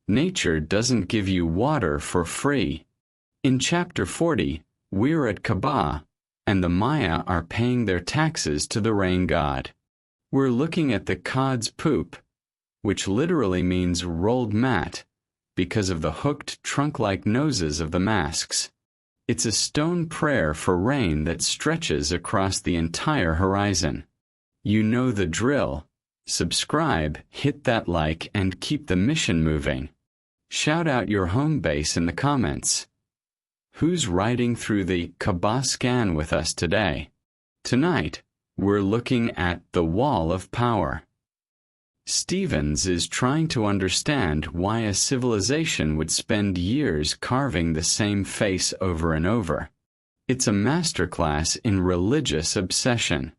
Nature doesn't give you water for free. In Chapter 40, we're at Kabah, and the Maya are paying their taxes to the rain god. We're looking at the Codz Poop, which literally means rolled mat, because of the hooked trunk-like noses of the masks. It's a stone prayer for rain that stretches across the entire horizon. You know the drill. Subscribe, hit that like, and keep the mission moving. Shout out your home base in the comments. Who's riding through the Kabah scan with us today? Tonight, we're looking at the Wall of Power. Stevens is trying to understand why a civilization would spend years carving the same face over and over. It's a masterclass in religious obsession.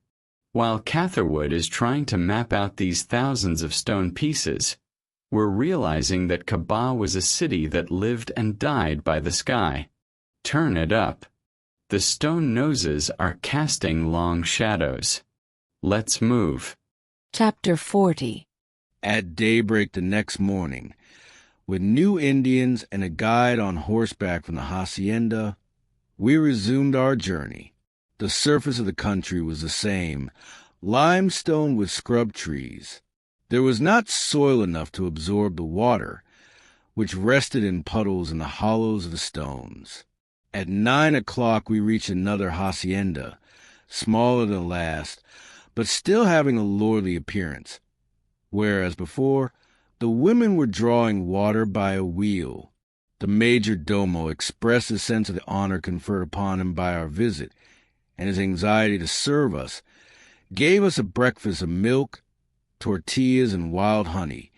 While Catherwood is trying to map out these thousands of stone pieces, we're realizing that Kabah was a city that lived and died by the sky. Turn it up. The stone noses are casting long shadows. Let's move. Chapter 40. At daybreak the next morning, with new Indians and a guide on horseback from the hacienda, we resumed our journey. The surface of the country was the same, limestone with scrub trees. There was not soil enough to absorb the water, which rested in puddles in the hollows of the stones. At 9 o'clock we reached another hacienda, smaller than the last, but still having a lordly appearance. Whereas before, the women were drawing water by a wheel. The major-domo expressed a sense of the honor conferred upon him by our visit, and his anxiety to serve us, gave us a breakfast of milk, tortillas, and wild honey,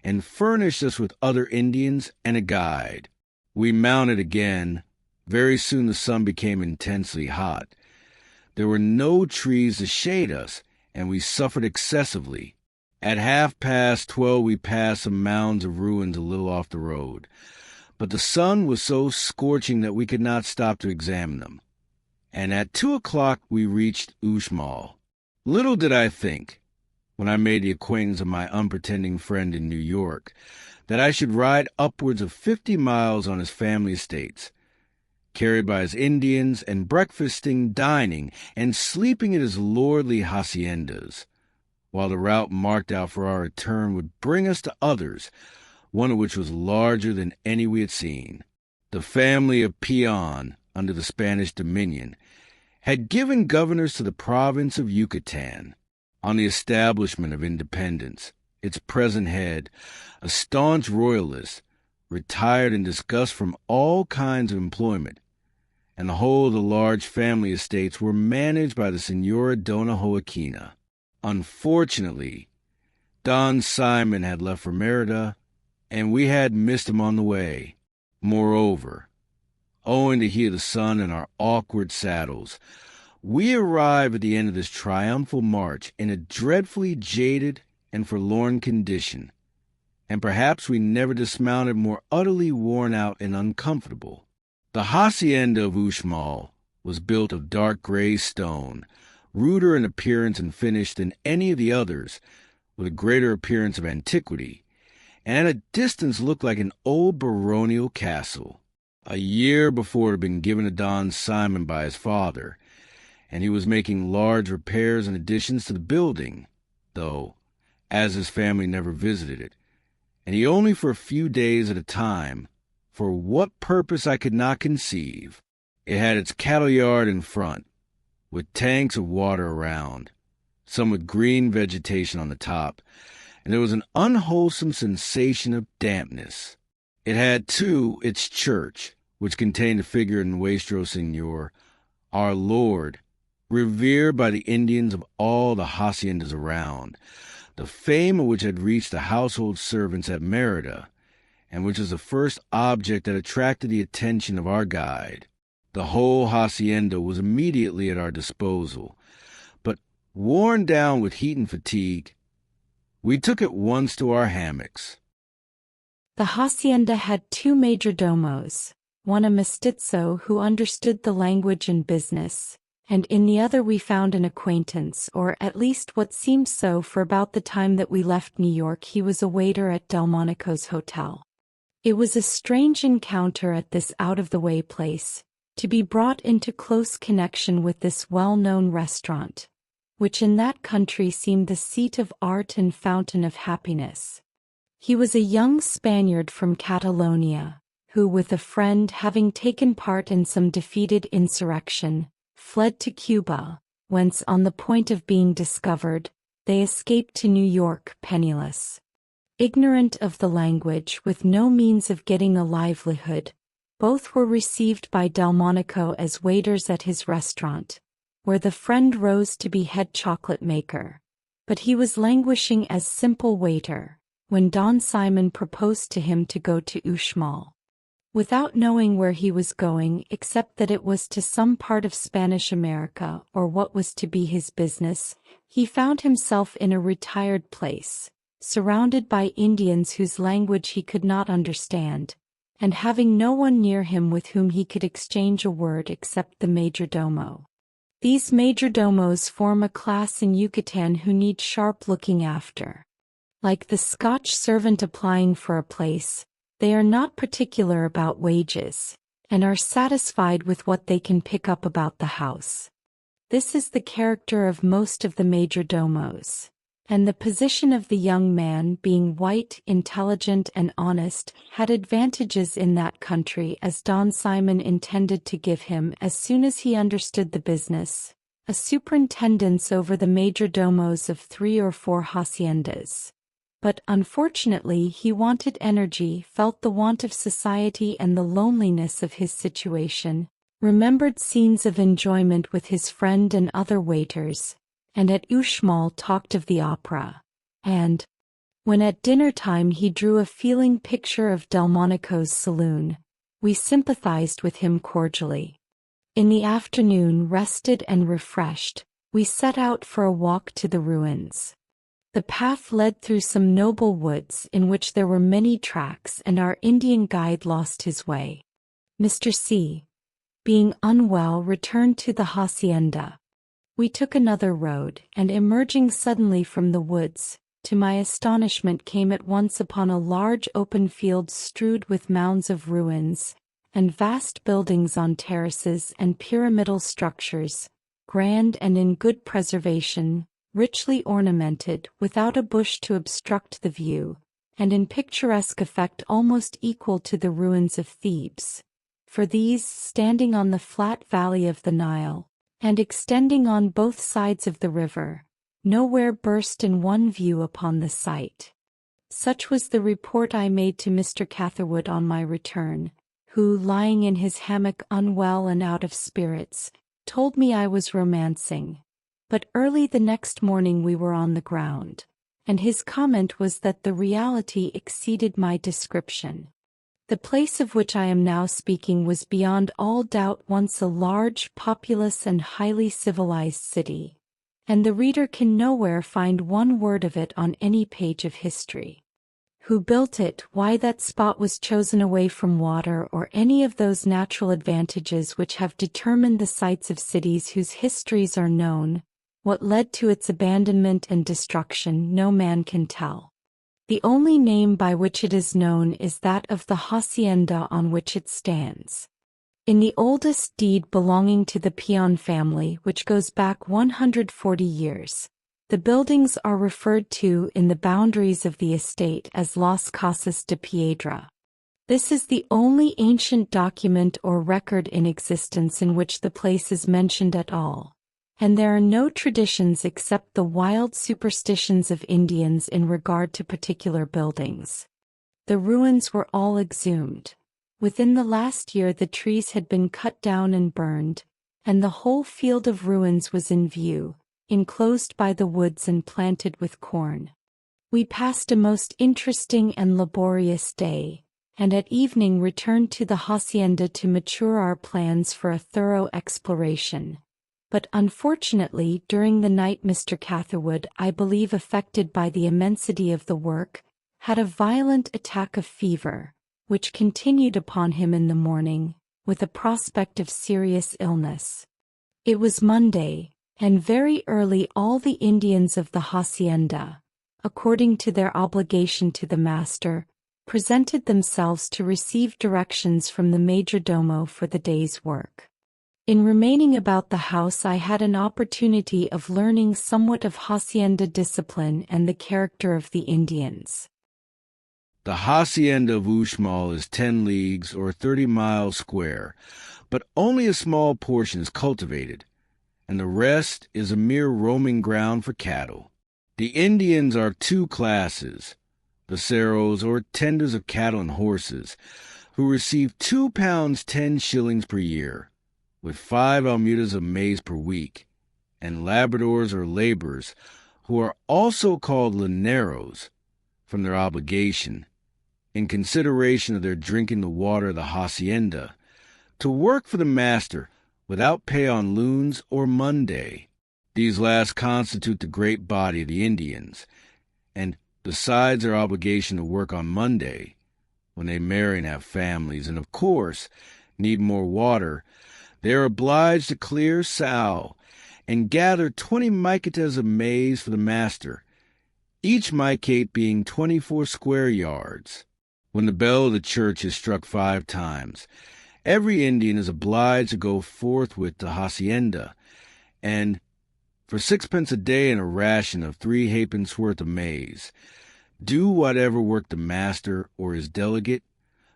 and furnished us with other Indians and a guide. We mounted again. Very soon the sun became intensely hot. There were no trees to shade us, and we suffered excessively. At 12:30 we passed some mounds of ruins a little off the road, but the sun was so scorching that we could not stop to examine them. And at 2 o'clock we reached Uxmal. Little did I think, when I made the acquaintance of my unpretending friend in New York, that I should ride upwards of 50 miles on his family estates, carried by his Indians, and breakfasting, dining, and sleeping at his lordly haciendas, while the route marked out for our return would bring us to others, one of which was larger than any we had seen. The family of Peon, under the Spanish dominion, had given governors to the province of Yucatan. On the establishment of independence, its present head, a staunch royalist, retired in disgust from all kinds of employment, and the whole of the large family estates were managed by the Senora Dona Joaquina. Unfortunately, Don Simon had left for Merida, and we had missed him on the way. Moreover, owing to heat of the sun and our awkward saddles, we arrived at the end of this triumphal march in a dreadfully jaded and forlorn condition, and perhaps we never dismounted more utterly worn out and uncomfortable. The hacienda of Uxmal was built of dark gray stone, ruder in appearance and finish than any of the others, with a greater appearance of antiquity, and at a distance looked like an old baronial castle. A year before it had been given to Don Simon by his father, and he was making large repairs and additions to the building, though, as his family never visited it, and he only for a few days at a time, for what purpose I could not conceive. It had its cattle yard in front, with tanks of water around, some with green vegetation on the top, and there was an unwholesome sensation of dampness. It had, too, its church, which contained a figure in Nuestro Señor, our Lord, revered by the Indians of all the haciendas around, the fame of which had reached the household servants at Merida, and which was the first object that attracted the attention of our guide. The whole hacienda was immediately at our disposal, but worn down with heat and fatigue, we took at once to our hammocks. The hacienda had 2 major-domos, one a mestizo who understood the language and business, and in the other we found an acquaintance, or at least what seemed so, for about the time that we left New York he was a waiter at Delmonico's hotel. It was a strange encounter at this out-of-the-way place, to be brought into close connection with this well-known restaurant, which in that country seemed the seat of art and fountain of happiness. He was a young Spaniard from Catalonia, who with a friend having taken part in some defeated insurrection, fled to Cuba, whence on the point of being discovered, they escaped to New York penniless. Ignorant of the language with no means of getting a livelihood, both were received by Delmonico as waiters at his restaurant, where the friend rose to be head chocolate maker. But he was languishing as simple waiter, when Don Simon proposed to him to go to Uxmal. Without knowing where he was going except that it was to some part of Spanish America or what was to be his business, he found himself in a retired place, surrounded by Indians whose language he could not understand, and having no one near him with whom he could exchange a word except the major-domo. These major-domos form a class in Yucatan who need sharp looking after. Like the Scotch servant applying for a place, they are not particular about wages, and are satisfied with what they can pick up about the house. This is the character of most of the major-domos, and the position of the young man, being white, intelligent and honest, had advantages in that country, as Don Simon intended to give him as soon as he understood the business, a superintendence over the major-domos of 3 or 4 haciendas. But unfortunately he wanted energy, felt the want of society and the loneliness of his situation, remembered scenes of enjoyment with his friend and other waiters, and at Uxmal talked of the opera, and, when at dinner time he drew a feeling picture of Delmonico's saloon, we sympathized with him cordially. In the afternoon, rested and refreshed, we set out for a walk to the ruins. The path led through some noble woods in which there were many tracks, and our Indian guide lost his way. Mr. C, being unwell, returned to the hacienda. We took another road, and emerging suddenly from the woods, to my astonishment came at once upon a large open field strewed with mounds of ruins, and vast buildings on terraces and pyramidal structures, grand and in good preservation, richly ornamented, without a bush to obstruct the view, and in picturesque effect almost equal to the ruins of Thebes. For these, standing on the flat valley of the Nile, and extending on both sides of the river, nowhere burst in one view upon the sight. Such was the report I made to Mr. Catherwood on my return, who, lying in his hammock unwell and out of spirits, told me I was romancing. But early the next morning we were on the ground, and his comment was that the reality exceeded my description. The place of which I am now speaking was beyond all doubt once a large, populous and highly civilized city, and the reader can nowhere find one word of it on any page of history. Who built it, why that spot was chosen away from water, or any of those natural advantages which have determined the sites of cities whose histories are known, what led to its abandonment and destruction, no man can tell. The only name by which it is known is that of the hacienda on which it stands. In the oldest deed belonging to the Peon family, which goes back 140 years, the buildings are referred to in the boundaries of the estate as Las Casas de Piedra. This is the only ancient document or record in existence in which the place is mentioned at all, and there are no traditions except the wild superstitions of Indians in regard to particular buildings. The ruins were all exhumed. Within the last year the trees had been cut down and burned, and the whole field of ruins was in view, enclosed by the woods and planted with corn. We passed a most interesting and laborious day, and at evening returned to the hacienda to mature our plans for a thorough exploration. But unfortunately during the night Mr. Catherwood, I believe affected by the immensity of the work, had a violent attack of fever, which continued upon him in the morning, with a prospect of serious illness. It was Monday, and very early all the Indians of the hacienda, according to their obligation to the master, presented themselves to receive directions from the major-domo for the day's work. In remaining about the house, I had an opportunity of learning somewhat of Hacienda Discipline and the character of the Indians. The Hacienda of Uxmal is 10 leagues or 30 miles square, but only a small portion is cultivated, and the rest is a mere roaming ground for cattle. The Indians are two classes: the seros, or tenders of cattle and horses, who receive £2 10 shillings per year, with 5 almudas of maize per week, and labradors or laborers, who are also called Luneros, from their obligation, in consideration of their drinking the water of the hacienda, to work for the master without pay on lunes or Monday. These last constitute the great body of the Indians, and besides their obligation to work on Monday, when they marry and have families, and of course need more water, they are obliged to clear sow and gather 20 micatas of maize for the master, each micate being 24 square yards. When the bell of the church is struck 5 times, every Indian is obliged to go forthwith to hacienda, and for 6 pence a day and a ration of 3 halfpence worth of maize, do whatever work the master or his delegate,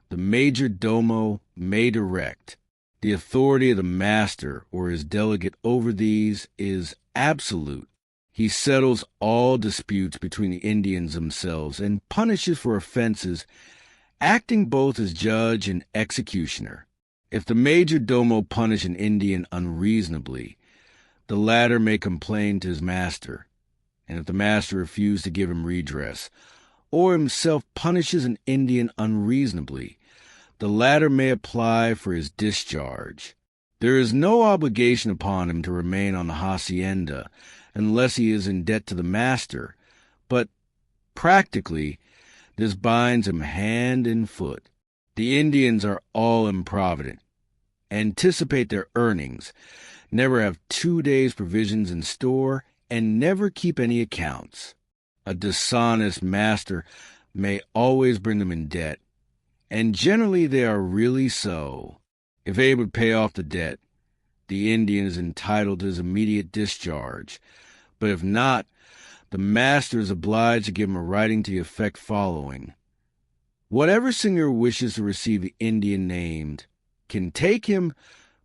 the major-domo, may direct. The authority of the master or his delegate over these is absolute. He settles all disputes between the Indians themselves and punishes for offenses, acting both as judge and executioner. If the major-domo punish an Indian unreasonably, the latter may complain to his master, and if the master refuse to give him redress, or himself punishes an Indian unreasonably, the latter may apply for his discharge. There is no obligation upon him to remain on the hacienda unless he is in debt to the master, but practically this binds him hand and foot. The Indians are all improvident, anticipate their earnings, never have 2 days' provisions in store, and never keep any accounts. A dishonest master may always bring them in debt, and generally they are really so. If able to pay off the debt, the Indian is entitled to his immediate discharge, but if not, the master is obliged to give him a writing to the effect following: whatever seigneur wishes to receive the Indian named can take him,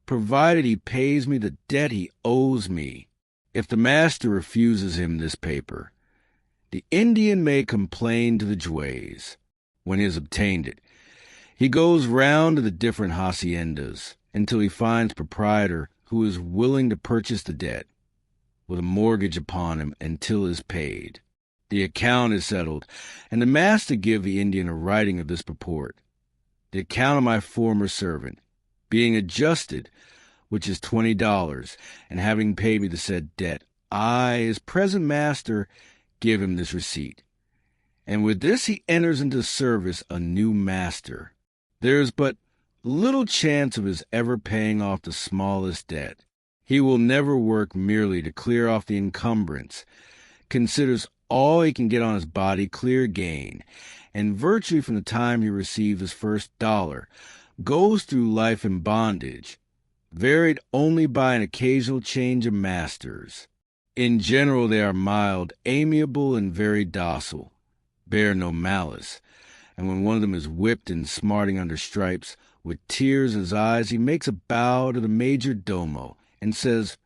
provided he pays me the debt he owes me. If the master refuses him this paper, the Indian may complain to the juez. When he has obtained it, he goes round to the different haciendas until he finds a proprietor who is willing to purchase the debt, with a mortgage upon him until it is paid. The account is settled, and the master give the Indian a writing of this purport: the account of my former servant, being adjusted, which is $20, and having paid me the said debt, I, his present master, give him this receipt. And with this he enters into service a new master. There is but little chance of his ever paying off the smallest debt. He will never work merely to clear off the encumbrance, considers all he can get on his body clear gain, and virtually from the time he receives his first dollar, goes through life in bondage, varied only by an occasional change of masters. In general they are mild, amiable, and very docile, bear no malice, and when one of them is whipped and smarting under stripes, with tears in his eyes, he makes a bow to the major-domo, and says,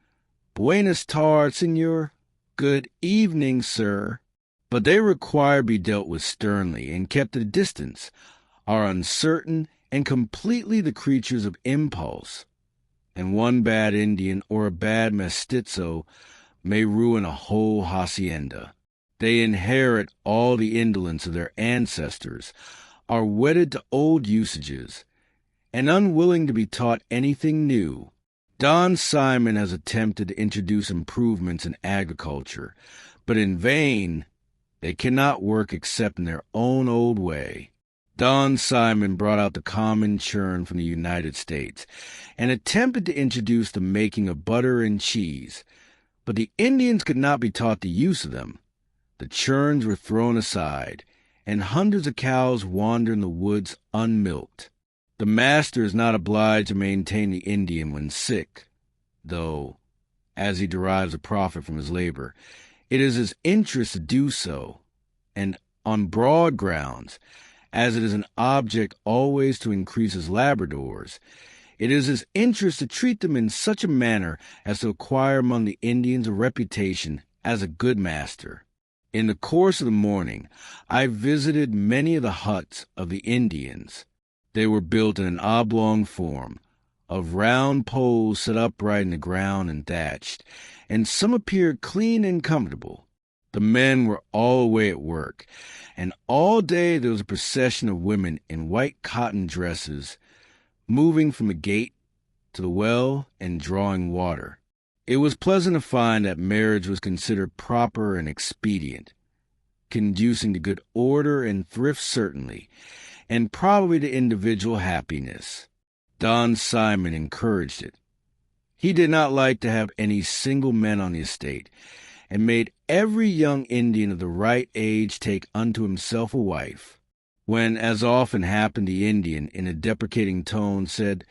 "Buenas tardes, senor. Good evening, sir." But they require to be dealt with sternly and kept at a distance, are uncertain, and completely the creatures of impulse. And one bad Indian or a bad mestizo may ruin a whole hacienda. They inherit all the indolence of their ancestors, are wedded to old usages, and unwilling to be taught anything new. Don Simon has attempted to introduce improvements in agriculture, but in vain. They cannot work except in their own old way. Don Simon brought out the common churn from the United States and attempted to introduce the making of butter and cheese, but the Indians could not be taught the use of them. The churns were thrown aside, and hundreds of cows wander in the woods unmilked. The master is not obliged to maintain the Indian when sick, though, as he derives a profit from his labor, it is his interest to do so, and on broad grounds, as it is an object always to increase his labradors, it is his interest to treat them in such a manner as to acquire among the Indians a reputation as a good master. In the course of the morning, I visited many of the huts of the Indians. They were built in an oblong form, of round poles set upright in the ground and thatched, and some appeared clean and comfortable. The men were all away at work, and all day there was a procession of women in white cotton dresses, moving from the gate to the well and drawing water. It was pleasant to find that marriage was considered proper and expedient, conducing to good order and thrift certainly, and probably to individual happiness. Don Simon encouraged it. He did not like to have any single men on the estate, and made every young Indian of the right age take unto himself a wife. When, as often happened, the Indian, in a deprecating tone, said,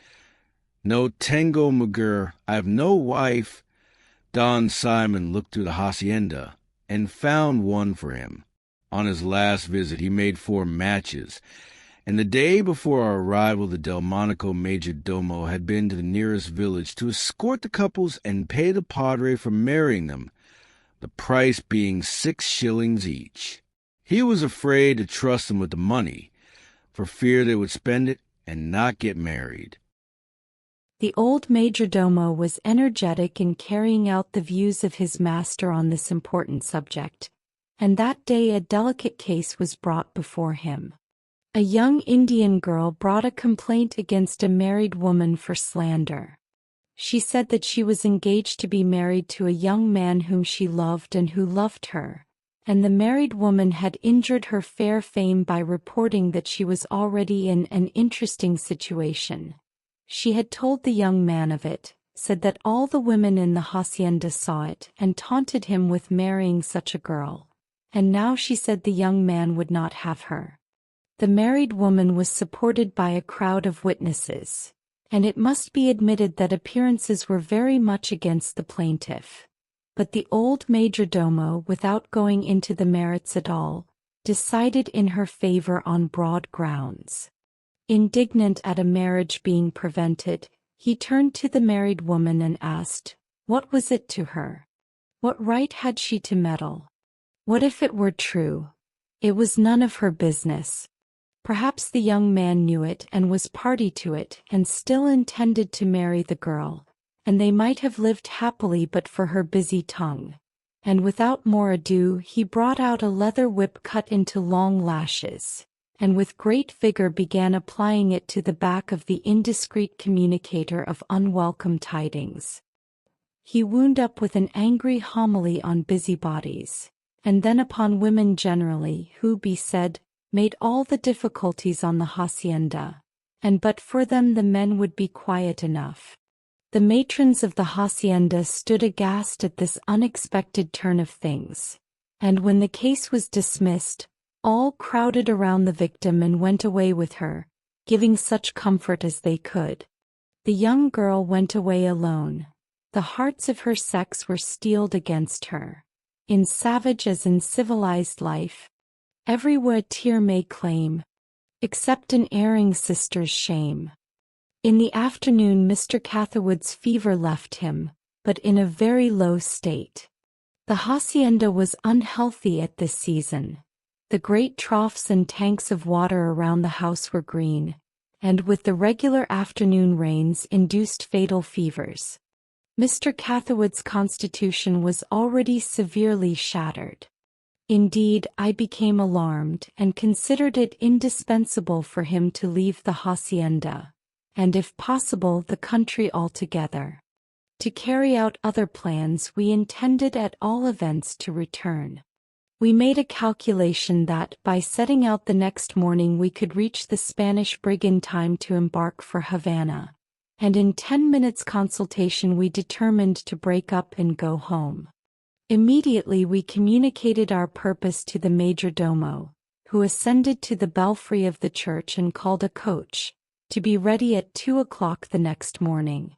"No tengo mujer, I have no wife," Don Simon looked through the hacienda and found one for him. On his last visit he made 4 matches, and the day before our arrival the Delmonico major-domo had been to the nearest village to escort the couples and pay the padre for marrying them, the price being 6 shillings each. He was afraid to trust them with the money, for fear they would spend it and not get married. The old major-domo was energetic in carrying out the views of his master on this important subject, and that day a delicate case was brought before him. A young Indian girl brought a complaint against a married woman for slander. She said that she was engaged to be married to a young man whom she loved and who loved her, and the married woman had injured her fair fame by reporting that she was already in an interesting situation. She had told the young man of it, said that all the women in the hacienda saw it, and taunted him with marrying such a girl, and now she said the young man would not have her. The married woman was supported by a crowd of witnesses, and it must be admitted that appearances were very much against the plaintiff. But the old major-domo, without going into the merits at all, decided in her favor on broad grounds. Indignant at a marriage being prevented, he turned to the married woman and asked, what was it to her? What right had she to meddle? What if it were true? It was none of her business. Perhaps the young man knew it and was party to it and still intended to marry the girl, and they might have lived happily but for her busy tongue. And without more ado he brought out a leather whip cut into long lashes, and with great vigor began applying it to the back of the indiscreet communicator of unwelcome tidings. He wound up with an angry homily on busybodies, and then upon women generally, who, be said, made all the difficulties on the hacienda, and but for them the men would be quiet enough. The matrons of the hacienda stood aghast at this unexpected turn of things, and when the case was dismissed, all crowded around the victim and went away with her, giving such comfort as they could. The young girl went away alone. The hearts of her sex were steeled against her. In savage as in civilized life, everywhere a tear may claim, except an erring sister's shame. In the afternoon Mr. Catherwood's fever left him, but in a very low state. The hacienda was unhealthy at this season. The great troughs and tanks of water around the house were green, and with the regular afternoon rains induced fatal fevers. Mr. Catherwood's constitution was already severely shattered. Indeed, I became alarmed and considered it indispensable for him to leave the hacienda, and if possible the country altogether. To carry out other plans we intended at all events to return. We made a calculation that by setting out the next morning we could reach the Spanish brig in time to embark for Havana, and in 10 minutes' consultation we determined to break up and go home. Immediately we communicated our purpose to the major-domo, who ascended to the belfry of the church and called a coach, to be ready at 2 o'clock the next morning.